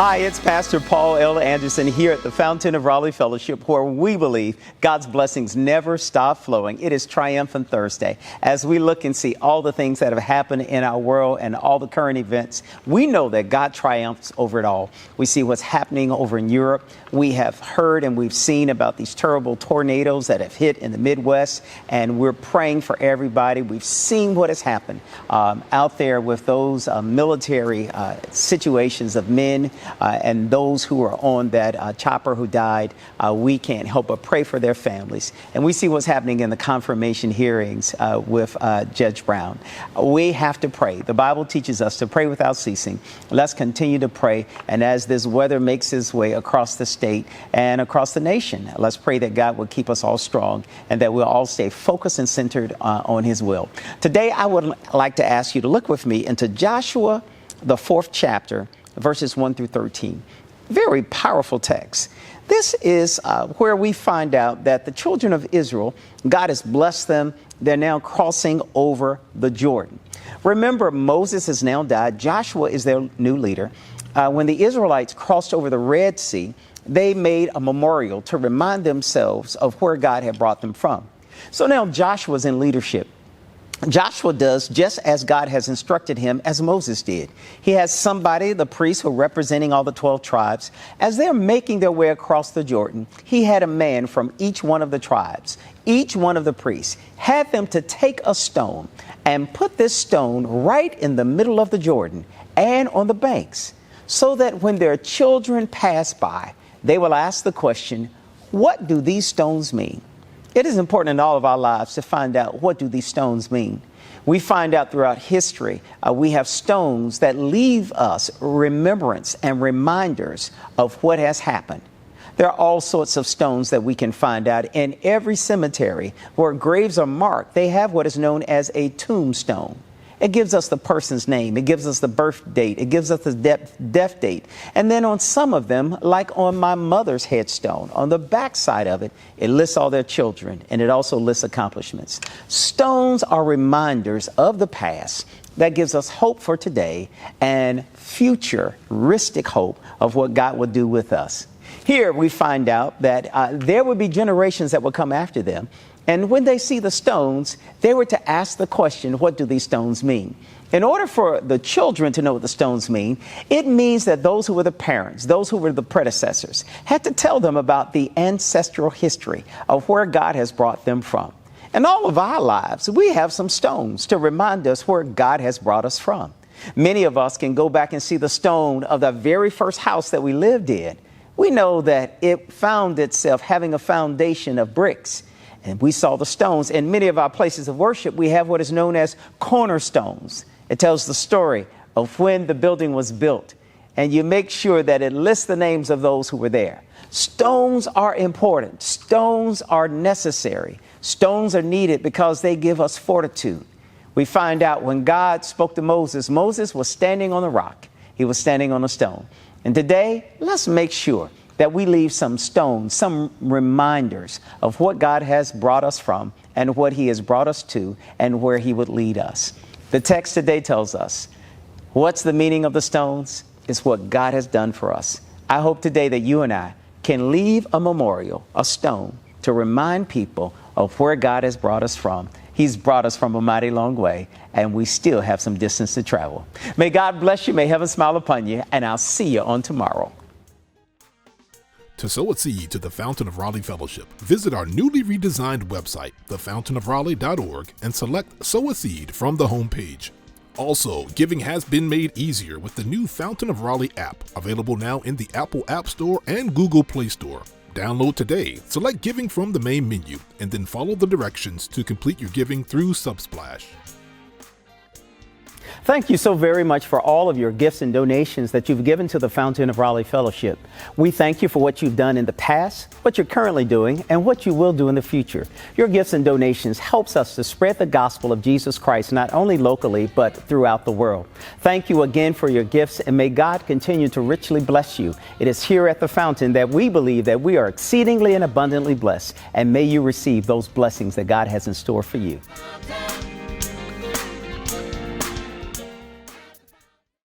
Hi, it's Pastor Paul L. Anderson here at the Fountain of Raleigh Fellowship, where we believe God's blessings never stop flowing. It is Triumphant Thursday. As we look and see all the things that have happened in our world and all the current events, we know that God triumphs over it all. We see what's happening over in Europe. We have heard and we've seen about these terrible tornadoes that have hit in the Midwest, and we're praying for everybody. We've seen what has happened out there with those military situations of men and those who are on that chopper who died. We can't help but pray for their families. And we see what's happening in the confirmation hearings with Judge Brown. We have to pray. The Bible teaches us to pray without ceasing. Let's continue to pray. And as this weather makes its way across the state and across the nation, let's pray that God will keep us all strong and that we'll all stay focused and centered on His will. Today, I would like to ask you to look with me into Joshua, the 4th chapter, verses 1 through 13. Very powerful text. This is where we find out that the children of Israel, God has blessed them. They're now crossing over the Jordan. Remember, Moses has now died. Joshua is their new leader. When the Israelites crossed over the Red Sea, they made a memorial to remind themselves of where God had brought them from. So now Joshua's in leadership. Joshua does just as God has instructed him, as Moses did. He has somebody, the priest, who representing all the 12 tribes. As they're making their way across the Jordan, he had a man from each one of the tribes, each one of the priests, had them to take a stone and put this stone right in the middle of the Jordan and on the banks, so that when their children pass by, they will ask the question, what do these stones mean? It is important in all of our lives to find out, what do these stones mean? We find out throughout history, we have stones that leave us remembrance and reminders of what has happened. There are all sorts of stones that we can find out in every cemetery where graves are marked. They have what is known as a tombstone. It gives us the person's name. It gives us the birth date. It gives us the death date. And then on some of them, like on my mother's headstone, on the back side of it, it lists all their children, and it also lists accomplishments. Stones are reminders of the past that gives us hope for today and futuristic hope of what God will do with us. Here we find out that there would be generations that will come after them. And when they see the stones, they were to ask the question, what do these stones mean? In order for the children to know what the stones mean, it means that those who were the parents, those who were the predecessors, had to tell them about the ancestral history of where God has brought them from. In all of our lives, we have some stones to remind us where God has brought us from. Many of us can go back and see the stone of the very first house that we lived in. We know that it found itself having a foundation of bricks. And we saw the stones. In many of our places of worship, we have what is known as cornerstones. It tells the story of when the building was built. And you make sure that it lists the names of those who were there. Stones are important. Stones are necessary. Stones are needed because they give us fortitude. We find out when God spoke to Moses, Moses was standing on a rock. He was standing on a stone. And today, let's make sure that we leave some stones, some reminders of what God has brought us from and what He has brought us to and where He would lead us. The text today tells us, what's the meaning of the stones? It's what God has done for us. I hope today that you and I can leave a memorial, a stone, to remind people of where God has brought us from. He's brought us from a mighty long way, and we still have some distance to travel. May God bless you. May heaven smile upon you, and I'll see you on tomorrow. To sow a seed to the Fountain of Raleigh Fellowship, visit our newly redesigned website, thefountainofraleigh.org, and select Sow a Seed from the homepage. Also, giving has been made easier with the new Fountain of Raleigh app, available now in the Apple App Store and Google Play Store. Download today, select Giving from the main menu, and then follow the directions to complete your giving through Subsplash. Thank you so very much for all of your gifts and donations that you've given to the Fountain of Raleigh Fellowship. We thank you for what you've done in the past, what you're currently doing, and what you will do in the future. Your gifts and donations helps us to spread the gospel of Jesus Christ, not only locally, but throughout the world. Thank you again for your gifts, and may God continue to richly bless you. It is here at the Fountain that we believe that we are exceedingly and abundantly blessed, and may you receive those blessings that God has in store for you.